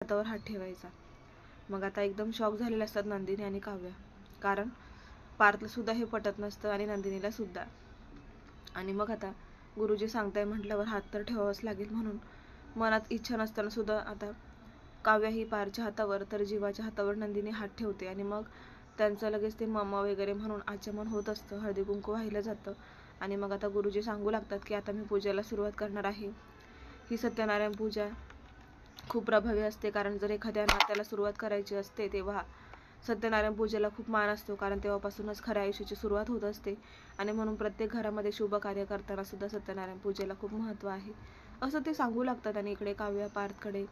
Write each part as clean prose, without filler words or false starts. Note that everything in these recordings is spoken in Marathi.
हातावर हात ठेवायचा. मग आता एकदम शॉक झालेले असतात नंदिनी आणि काव्या, कारण पार्थला सुद्धा हे पटत नसतं आणि नंदिनीला सुद्धा. आणि मग आता गुरुजी सांगताय म्हटल्यावर हात तर ठेवावाच लागेल, म्हणून मनात इच्छा नसताना सुद्धा आता काव्या ही पारच्या हातावर तर जीवाच्या हातावर नंदिनी हात ठेवते. आणि मग त्यांचं लगेच ते मम्मा वगैरे म्हणून आचमन होत असतं, हळदी कुंकू वाहिलं जातं. आणि मग आता गुरुजी सांगू लागतात की आता मी पूजेला सुरुवात करणार आहे. ही सत्यनारायण पूजा खूप प्रभावी असते, कारण जर एखाद्या नात्याला सुरुवात करायची असते तेव्हा सत्यनारायण पूजेला खूप मान असतो, कारण तेव्हापासूनच खऱ्या आयुष्याची सुरुवात होत असते. आणि म्हणून प्रत्येक घरामध्ये शुभ कार्य करताना सुद्धा सत्यनारायण पूजेला खूप महत्त्व आहे असं ते सांगू लागतात. आणि इकडे काव्या पार्थकडे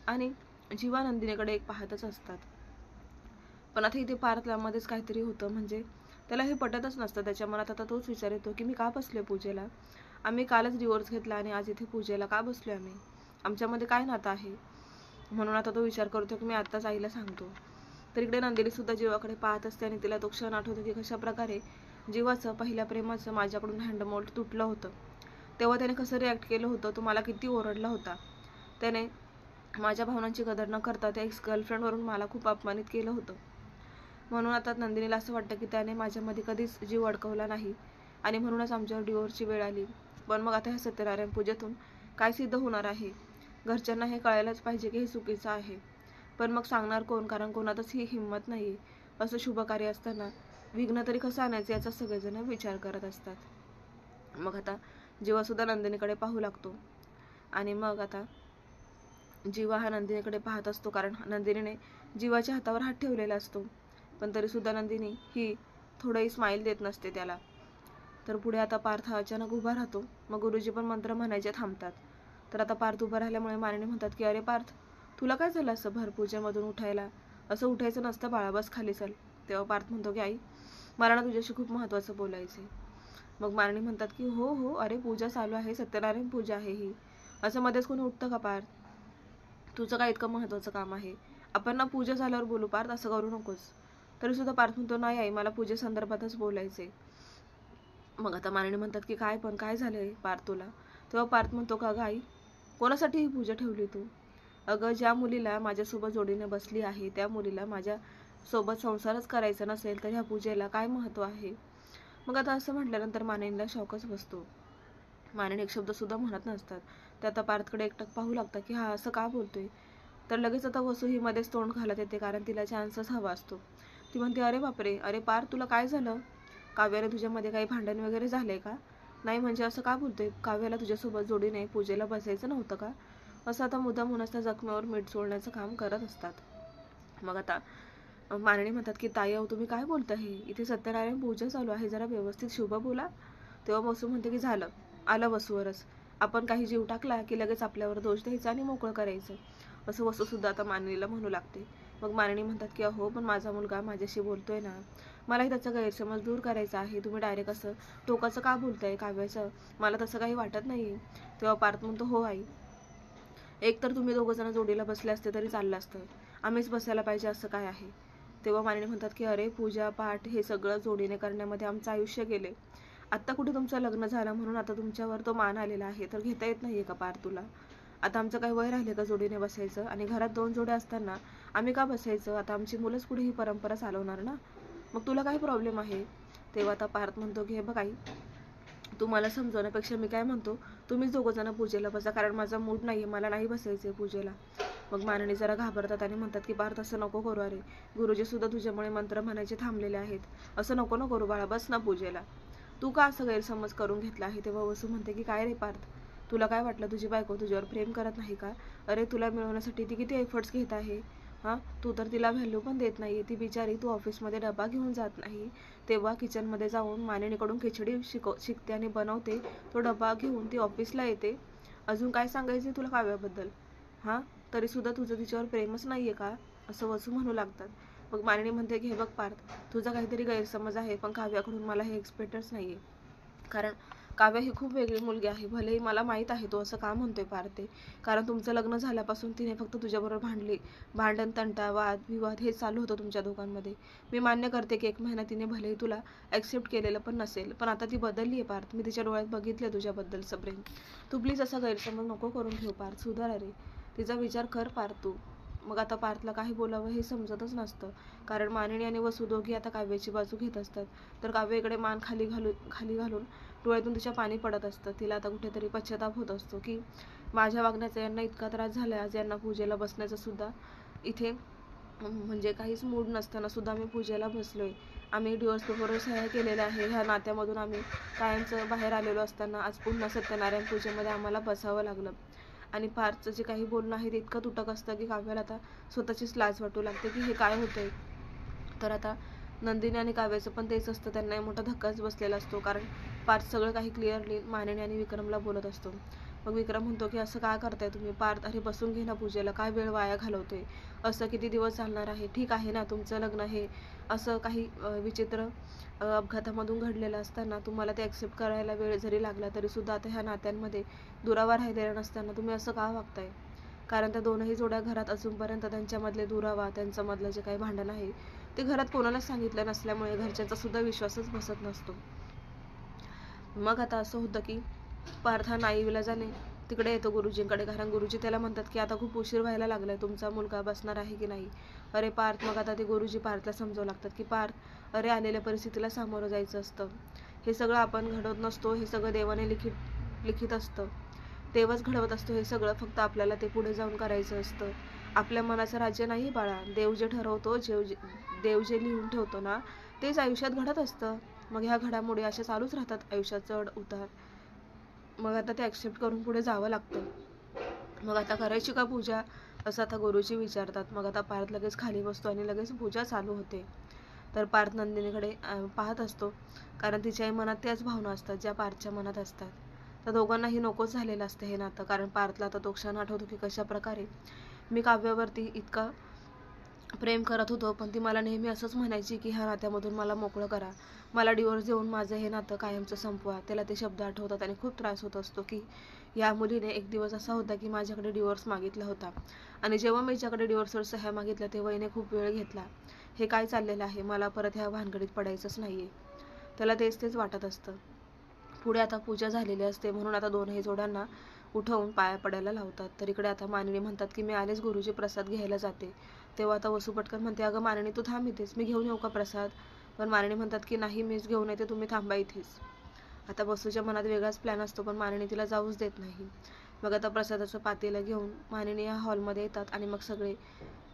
आणि जीवा नंदिनीकडे एक पाहतच असतात. पण आता इथे पार्थला मध्येच काहीतरी होतं, म्हणजे त्याला हे पटतच नसतं. त्याच्या मनात आता तोच विचार येतो की मी का बसलोय पूजेला, आम्ही कालच डिवोर्स घेतला आणि आज इथे पूजेला का बसलोय आम्ही, आमच्यामध्ये काय नातं आहे. म्हणून आता तो विचार करतो की मी आत्ताच आईला सांगतो. तर इकडे नंदिनी सुद्धा जीवाकडे पाहत असते आणि तिला तो क्षण आठवतो की कशा प्रकारे जीवाचं पहिल्या प्रेमाचं माझ्याकडून हँडमोल्ड तुटलं होतं, तेव्हा त्याने कसं रिॲक्ट केलं होतं, तो मला किती ओरडला होता, त्याने माझ्या भावनांची कदर न करता त्या एक्स गर्लफ्रेंडवरून मला खूप अपमानित केलं होतं. म्हणून आता नंदिनीला असं वाटतं की त्याने माझ्यामध्ये कधीच जीव अडकवला नाही आणि म्हणूनच आमच्यावर डिवोर्सची वेळ आली. पण मग आता ह्या सत्यनारायण पूजेतून काय सिद्ध होणार आहे, घरच्यांना हे कळायलाच पाहिजे की हे चुकीचं आहे. पण मग सांगणार कोण, कारण कोणातच ही हिंमत नाही. असं शुभ कार्य असताना विघ्न तरी कसं आणायचं याचा सगळेजण विचार करत असतात. मग आता जीवा सुद्धा नंदिनीकडे पाहू लागतो. आणि मग आता जीवा हा नंदिनीकडे पाहत असतो, कारण नंदिनीने जीवाच्या हातावर हात ठेवलेला असतो. पण तरी सुद्धा नंदिनी ही थोडंही स्माईल देत नसते त्याला. तर पुढे आता पार्थ अचानक उभा राहतो. मग गुरुजी पण मंत्र म्हणायचे थांबतात. तर आता पार्थ उभा राहिल्यामुळे मानिनी म्हणतात की अरे पार्थ, तुला काय झालं असं भर पूजेमधून उठायला, असं उठायचं नसतं बाळा, बस खाली चल. तेव्हा पार्थ म्हणतो की आई, मला ना तुझ्याशी खूप महत्त्वाचं बोलायचं आहे. मग मानिनी म्हणतात की हो हो, अरे पूजा चालू आहे, सत्यनारायण पूजा आहे ही, असं मध्येच कोणी उठतं का पार्थ, तुझं काय इतकं महत्त्वाचं काम आहे, आपण ना पूजा झाल्यावर बोलू पार्थ, असं करू नकोस. तरी सुद्धा पार्थ म्हणतो नाही आई, मला पूजेसंदर्भातच बोलायचंय. मग आता मानिनी म्हणतात की काय पण काय झालंय पार्थ तुला. तेव्हा पार्थ म्हणतो का आई, कोणासाठी ही पूजा ठेवली तू, अगं ज्या मुलीला माझ्यासोबत जोडीने बसली आहे त्या मुलीला माझ्या सोबत संसारच करायचा नसेल तर ह्या पूजेला काय महत्त्व आहे. मग आता असं म्हटल्यानंतर मानिनीला शॉकच बसतो. मानिनी एक शब्द सुद्धा म्हणत नसतात. ते आता पार्थकडे एकटक पाहू लागतात की हा असं का बोलतोय. तर लगेच आता वसू ही मध्येच तोंड घालत येते, कारण तिला चान्सच हवा असतो. ती म्हणते अरे बापरे, अरे पार्थ तुला काय झालं, काव्याने तुझ्यामध्ये काही भांडण वगैरे झालंय का, नाही म्हणजे असं का बोलतोय, काव्याला तुझ्यासोबत जोडीने पूजेला बसायचं नव्हतं का, असं आता मुद्दामून असता जखमेवर मीठ चोळण्याचं काम करत असतात. मग आता मानिनी म्हणतात की ताई अहो तुम्ही काय बोलता, हे इथे सत्यनारायण पूजा चालू आहे, जरा व्यवस्थित शुभ बोला. तेव्हा वसू म्हणते की झालं, आलं वसूवरच, आपण काही जीव टाकला की लगेच आपल्यावर दोष द्यायचा आणि मोकळं करायचं, असं वसू सुद्धा आता मानिनीला म्हणू लागते. मग मानिनी म्हणतात की अहो पण माझा मुलगा माझ्याशी बोलतोय ना, मलाही त्याचा गैरसमज दूर करायचा आहे, तुम्ही डायरेक्ट असं टोकाचं का बोलताय काव्याचं, मला तसं काही वाटत नाही. तेव्हा पार्थ म्हणतो हो आई, एक तर तुम्ही दोघं जण जोडीला बसले असते तरी चाललं असतं, आम्हीच बसायला पाहिजे असं काय आहे. तेव्हा मानिनी म्हणतात की अरे पूजा पाठ हे सगळं जोडीने करण्यामध्ये आमचं आयुष्य गेले, आत्ता कुठे तुमचं लग्न झालं म्हणून आता तुमच्यावर तो मान आलेला आहे, तर घेता येत नाहीये का पार तुला, आता आमचं काही वय राहिले का जोडीने बसायचं, आणि घरात 2 जोड्या असताना आम्ही का बसायचं, आता आमची मुलंच पुढे ही परंपरा चालवणार ना, मग तुला काय प्रॉब्लेम आहे. तेव्हा आता पार्थ म्हणतो की हे बघ आई, तुम्हाला समजवण्यापेक्षा मी काय म्हणतो, तुम्हीच दोघं जण पूजेला बसा, कारण माझा मूड नाहीये, मला नाही बसायचंय पूजेला. मग मानिनी जरा घाबरतात आणि म्हणतात की पार्थ असं नको करू, अरे गुरुजी सुद्धा तुझ्यामुळे मंत्र म्हणायचे थांबलेले आहेत, असं नको ना करू बाळा, बस ना पूजेला, तू का असं गैरसमज करून घेतला आहे. तेव्हा वसू म्हणते की काय रे पार्थ, तुला काय वाटलं तुझी बायको तुझ्यावर प्रेम करत नाही का, अरे तुला मिळवण्यासाठी ती किती एफर्ट्स घेत आहे, हां तू तर तिला व्हॅल्यू पण देत नाही. ती बिचारी तू ऑफिसमध्ये डबा घेऊन जात नाही तेव्हा किचनमध्ये जाऊन मानिनीकडून खिचडी शिकते आणि बनवते, तो डबा घेऊन ती ऑफिसला येते, अजून काय सांगायचं तुला काव्याबद्दल, हां तरीसुद्धा तुझं तिच्यावर प्रेमच नाही आहे का, असं वसू म्हणू लागतात. मग मानिनी म्हणते की हे बघ पार्थ, तुझा काहीतरी गैरसमज आहे, पण काव्याकडून मला हे एक्सपेक्टच नाही आहे, कारण काव्या ही खूप वेगळी मुलगी आहे. भलेही मला माहीत आहे तो असं का म्हणतोय पार्थ, कारण तुमचं लग्न झाल्यापासून तिने फक्त तुझ्याबरोबर भांडण तंटा वाद विवाद हे चालू होतं तुमच्या दोघांमध्ये. मी मान्य करते की 1 महिना तिने भलेही तुला ॲक्सेप्ट केलेलं पण नसेल, पण आता ती बदलली आहे पार्थ, मी तिच्या डोळ्यात बघितलं तुझ्याबद्दलचं प्रेम. तू प्लीज असा गैरसमज नको करून घेऊ पार्थ, सुधार रे, तिचा विचार कर पार्थ तू. मग आता पार्थला काही बोलावं हे समजतच नसतं, कारण मानिनी आणि वसू दोघी आता काव्याची बाजू घेत असतात. तर काव्य इकडे मान खाली घालून डोळ्यातून तिच्या पाणी पडत असतं. तिला आता कुठेतरी पश्चाताप होत असतो की माझ्या वागण्याचा यांना इतका त्रास झाला, आज यांना पूजेला बसण्याचा सुद्धा इथे म्हणजे काहीच मूड नसताना सुद्धा आम्ही पूजेला बसलोय. आम्ही डिवोर्स पेपरवर सह्या केलेल्या आहे. ह्या नात्यामधून आम्ही कायमचं बाहेर आलेलो असताना आज पुन्हा सत्यनारायण पूजेमध्ये आम्हाला बसावं लागलं. आणि पार्थचं जे काही बोलणं आहे ते इतकं तुटक असतं की काव्याला आता स्वतःचीच लाज वाटू लागते की हे काय होतंय. तर आता नंदिनी आणि काव्याचं पण तेच असतं, त्यांना मोठा धक्काच बसलेला असतो, कारण पार्थ सगळं काही क्लिअरली मानिनी आणि विक्रमला बोलत असतो. मग विक्रम म्हणतो की असं काय करताय तुम्ही पार्थ, अरे बसून घे ना पूजेला, काय वेळ वाया घालवते, असं किती दिवस चालणार आहे, ठीक आहे ना तुमचं लग्न हे असं काही विचित्र अपघातामधून घडलेलं असताना तुम्हाला ते ॲक्सेप्ट करायला वेळ जरी लागला तरी सुद्धा आता ह्या नात्यांमध्ये दुरावा राहिलेला नसताना तुम्ही असं का वागताय. कारण त्या दोनही जोड्या घरात अजूनपर्यंत त्यांच्यामधले दुरावा, त्यांच्यामधलं जे काही भांडण आहे ते घरात कोणालाच सांगितलं नसल्यामुळे घरच्यांचा सुद्धा विश्वासच बसत नसतो. मग आता असं होतं की पार्थ हा नाईविलाजाने तिकडे येतो गुरुजींकडे, कारण गुरुजी त्याला म्हणतात की आता खूप उशीर व्हायला लागलाय, तुमचा मुलगा बसणार आहे की नाही. अरे पार्थ, मग आता ते गुरुजी पार्थला समजावू लागतात की पार्थ, अरे आलेल्या परिस्थितीला सामोरं जायचं असतं, हे सगळं आपण घडवत नसतो, हे सगळं देवाने लिखित असतं, देवच घडवत असतो हे सगळं, फक्त आपल्याला ते पुढे जाऊन करायचं असतं. आपल्या मनाचं राज्य नाही बाळा, देव जे ठरवतो, देव जे लिहून ठेवतो ना तेच आयुष्यात घडत असतं. मग ह्या घडामोडी अशा चालूच राहतात, आयुष्यात चढ उतार. मग आता ते ॲक्सेप्ट करून पुढे जावं लागतं. मग आता करायची का पूजा, असं आता गुरुजी विचारतात. मग आता पार्थ लगेच खाली बसतो आणि लगेच पूजा चालू होते. तर पार्थ नंदिनीकडे पाहत असतो, कारण तिच्याही मनात त्याच भावना असतात ज्या पार्थच्या मनात असतात. तर दोघांनाही नकोच झालेलं असतं हे नातं, कारण पार्थला आता तो क्षण आठवतो की कशा प्रकारे मी काव्यावरती इतका प्रेम करत होतो, पण ती मला नेहमी असंच म्हणायची की ह्या नात्यामधून मला मोकळं करा, मला डिवोर्स देऊन माझं हे नातं कायमचं संपवा. त्याला ते शब्द आठवतात आणि खूप त्रास होत असतो की या मुलीने एक दिवस असा होता की माझ्याकडे डिवोर्स मागितला होता, आणि जेव्हा मी हिच्याकडे डिवोर्सवर सह्या मागितल्या तेव्हा हिने खूप वेळ घेतला, हे काय चाललेलं आहे, मला परत ह्या भानगडीत पडायचंच नाहीये. त्याला तेच वाटत असतं. पुढे आता पूजा झालेली असते, म्हणून आता दोनही जोड्यांना उठवून पाया पडायला लावतात. तर इकडे आता मानिनी म्हणतात की मी आलेच गुरुजी, प्रसाद घ्यायला जाते. तेव्हा आता वसू पटकन म्हणते, अगं मानिनी तू थांब इथेच, मी घेऊन येऊ का प्रसाद. पण मानिनी म्हणतात की नाही, मीच घेऊन येते, तुम्ही थांबा इथेच. आता वसूच्या मनात वेगळाच प्लॅन असतो, पण मानिनी तिला जाऊच देत नाही. मग आता प्रसादाचं पातेलं घेऊन मानिनी या हॉलमध्ये येतात आणि मग सगळे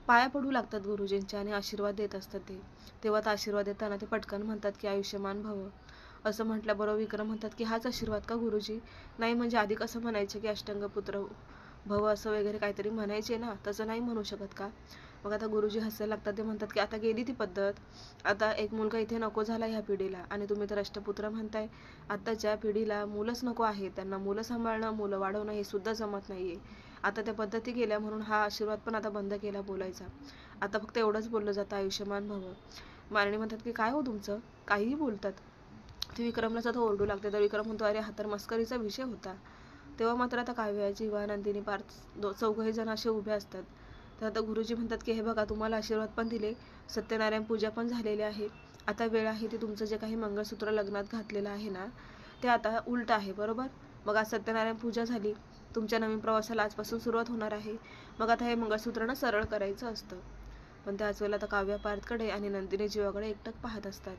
पाया पडू लागतात गुरुजींच्या आणि आशीर्वाद देत असतात ते. तेव्हा आता आशीर्वाद देताना ते पटकन म्हणतात की आयुष्यमान भव. असं म्हटल्याबरोबर विक्रम म्हणतात की हाच आशीर्वाद का गुरुजी, नाही म्हणजे आधी कसं म्हणायचे की अष्टंगपुत्र भव असं वगैरे काहीतरी म्हणायचे ना, तसं नाही म्हणू शकत का. मग आता गुरुजी हसायला लागतात. ते म्हणतात की आता गेली ती पद्धत, आता एक मुलगा इथे नको झाला ह्या पिढीला, आणि तुम्ही तर अष्टपुत्र म्हणताय. आताच्या पिढीला मुलंच नको आहे, त्यांना मुलं सांभाळणं, मुलं वाढवणं हे सुद्धा जमत नाहीये. आता त्या पद्धती गेल्या, म्हणून हा आशीर्वाद पण आता बंद केला बोलायचा. आता फक्त एवढंच बोललं जातं, आयुष्यमान भव. मानिनी म्हणतात की काय हो तुमचं, काहीही बोलतात. ती विक्रमलाच आता ओरडू लागते. तर विक्रम म्हणतो, अरे हा तर मस्करीचा विषय होता. तेव्हा मात्र आता काव्य, जीवा, नंदिनी, पार्थ चौघही जण असे उभे असतात. तर आता गुरुजी म्हणतात की हे बघा, तुम्हाला आशीर्वाद पण दिले, सत्यनारायण पूजा पण झालेली आहे, आता वेळ आहे ती तुमचं जे काही मंगळसूत्र लग्नात घातलेलं आहे ना ते आता उलट आहे, बरोबर. मग आज सत्यनारायण पूजा झाली, तुमच्या नवीन प्रवासाला आजपासून सुरुवात होणार आहे. मग आता हे मंगळसूत्र सरळ करायचं असतं. पण त्याच वेळेला आता काव्य पार्थकडे आणि नंदिनी जीवाकडे एकटक पाहत असतात.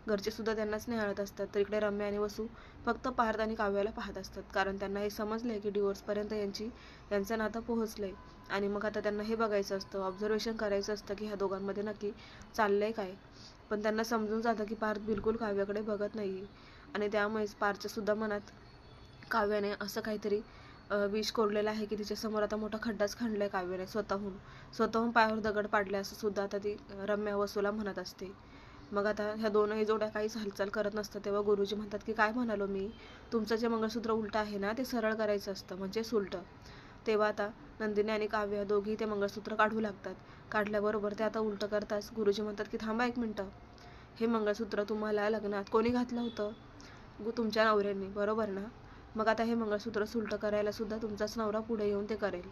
घरचे सुद्धा त्यांनाच निहाळत असतात. तर इकडे रम्या आणि वसू फक्त पार्थ आणि काव्याला पाहत असतात, कारण त्यांना हे समजलंय की डिवोर्सपर्यंत यांचं नातं पोहोचलंय. आणि मग आता त्यांना हे बघायचं असतं, ऑब्झर्वेशन करायचं असतं की ह्या दोघांमध्ये नक्की चाललंय काय. पण त्यांना समजून जातं की पार्थ बिलकुल काव्याकडे बघत नाही, आणि त्यामुळेच पार्थच्या सुद्धा मनात काव्याने असं काहीतरी विष कोरलेलं आहे की तिच्यासमोर आता मोठा खड्डाच खणलाय काव्याने, स्वतःहून पायावर दगड पाडले, असं सुद्धा आता ती रम्या वसूला म्हणत असते. मग आता ह्या दोनही जोड्या काहीच हालचाल करत नसतात. तेव्हा गुरुजी म्हणतात की काय म्हणालो मी, तुमचं जे मंगळसूत्र उलट आहे ना ते सरळ करायचं असतं, म्हणजे उलट. तेव्हा आता नंदिनी आणि काव्य दोघी ते मंगळसूत्र काढू लागतात. काढल्याबरोबर ते आता उलट करताच गुरुजी म्हणतात की थांबा एक मिनटं, हे मंगळसूत्र तुम्हाला लग्नात कोणी घातलं होतं, तुमच्या नवऱ्यांनी, बरोबर ना. मग आता हे मंगळसूत्र उलट करायला सुद्धा तुमचाच नवरा पुढे येऊन ते करेल.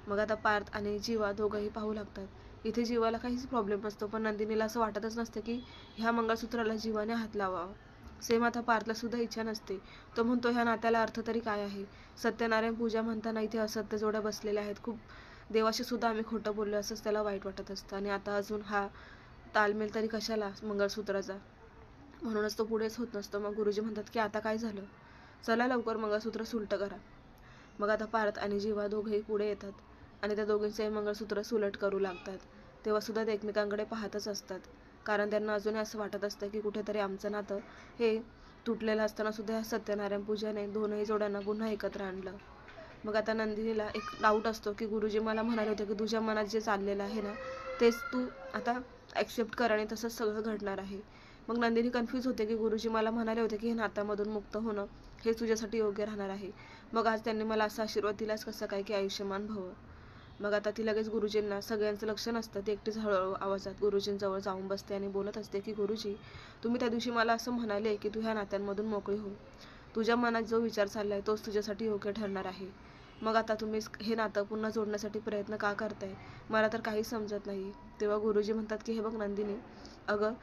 मग आता पार्थ आणि जीवा दोघंही पाहू लागतात. इथे जीवाला काहीच प्रॉब्लेम नसतो, पण नंदिनीला असं वाटतच नसतं की ह्या मंगळसूत्राला जीवाने हात लावावा. सेम आता पार्थला सुद्धा इच्छा नसते. तो म्हणतो ह्या नात्याला अर्थ तरी काय आहे. सत्यनारायण पूजा म्हणताना इथे असत्य जोड्या बसलेल्या आहेत, खूप देवाशी सुद्धा आम्ही खोटं बोललो असंच त्याला वाईट वाटत असतं. आणि आता अजून हा तालमेल तरी कशाला मंगळसूत्राचा, म्हणूनच तो पुढेच होत नसतो. मग गुरुजी म्हणतात की आता काय झालं, चला लवकर मंगळसूत्र सुलट करा. मग आता पार्थ आणि जीवा दोघेही पुढे येतात आणि त्या दोघींचे मंगळसूत्र सुलट करू लागतात. तेव्हा सुद्धा ते एकमेकांकडे पाहतच असतात, कारण त्यांना अजूनही असं वाटत असतं की कुठेतरी आमचं नातं हे तुटलेलं असताना सुद्धा सत्यनारायण पूजाने दोनही जोड्यांना पुन्हा एकत्र आणलं. मग आता नंदिनीला एक डाऊट असतो की गुरुजी मला म्हणाले होते की तुझ्या मनात जे चाललेलं आहे ना तेच तू आता ॲक्सेप्ट कर आणि तसंच सगळं घडणार आहे. मग नंदिनी कन्फ्यूज होते की गुरुजी मला म्हणाले होते की हे नात्यामधून मुक्त होणं हे तुझ्यासाठी योग्य राहणार आहे. मग आज त्यांनी मला असा आशीर्वाद दिलाच कसं काय की आयुष्यमान भव. मग आता ती लगेच गुरुजींना, सगळ्यांचं लक्ष नसतं, ती एकटीच हळूहळू आवाजात गुरुजींजवळ जाऊन बसते आणि बोलत असते की गुरुजी, तुम्ही त्या दिवशी मला असं म्हणाले की तू ह्या नात्यांमधून मोकळी हो. तुझ्या मनात जो विचार चाललाय तोच तुझ्यासाठी योग्य ठरणार आहे. मग आता तुम्ही हे नातं पुन्हा जोडण्यासाठी प्रयत्न का करताय, मला तर काही समजत नाही. तेव्हा गुरुजी म्हणतात की हे बघ नंदिनी, अगं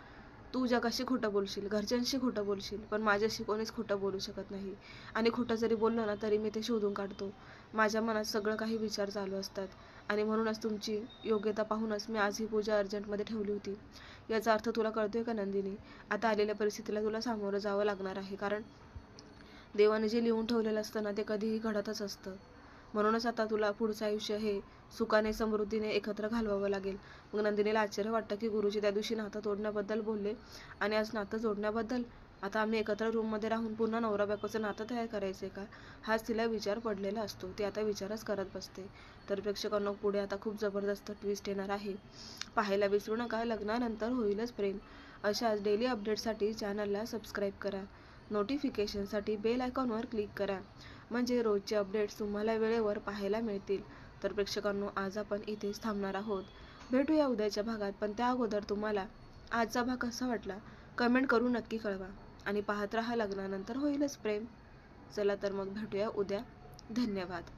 तू जगाशी खोटं बोलशील, घरच्यांशी खोटं बोलशील, पण माझ्याशी कोणीच खोटं बोलू शकत नाही. आणि खोटं जरी बोललं ना तरी मी ते शोधून काढतो. माझ्या मनात सगळं काही विचार चालू असतात आणि म्हणूनच तुमची योग्यता पाहूनच मी आज ही पूजा अर्जंटमध्ये ठेवली होती. याचा अर्थ तुला कळतोय का नंदिनी? आता आलेल्या परिस्थितीला तुला सामोरं जावं लागणार आहे, कारण देवाने जे लिहून ठेवलेलं असतं ना ते कधीही घडतच असतं. म्हणूनच आता तुला पुढचं आयुष्य हे सुखाने समृद्धीने एकत्र घालवावं लागेल. मग नंदिनीला आश्चर्य वाटतं की गुरुजी त्या दिवशी नातं तोडण्याबद्दल बोलले आणि आज नातं जोडण्याबद्दल. आता आम्ही एकत्र रूममध्ये राहून पुन्हा नवरा बायकोचं नातं तयार करायचंय का, हाच तिला विचार पडलेला असतो. ती आता विचारच करत बसते. तर प्रेक्षकांनो, पुढे आता खूप जबरदस्त ट्विस्ट येणार आहे, पाहायला विसरू नका. लग्नानंतर होईलच प्रेम अशाच डेली अपडेटसाठी चॅनलला सबस्क्राईब करा. नोटिफिकेशनसाठी बेल आयकॉनवर क्लिक करा, म्हणजे रोजचे अपडेट्स तुम्हाला वेळेवर पाहायला मिळतील. तर प्रेक्षकांनो, आज आपण इथेच थांबणार आहोत. भेटूया उद्याच्या भागात, पण त्या अगोदर तुम्हाला आजचा भाग कसा वाटला कमेंट करून नक्की कळवा. आणि पाहत राहा लग्नानंतर होईलच प्रेम. चला तर मग भेटूया उद्या. धन्यवाद.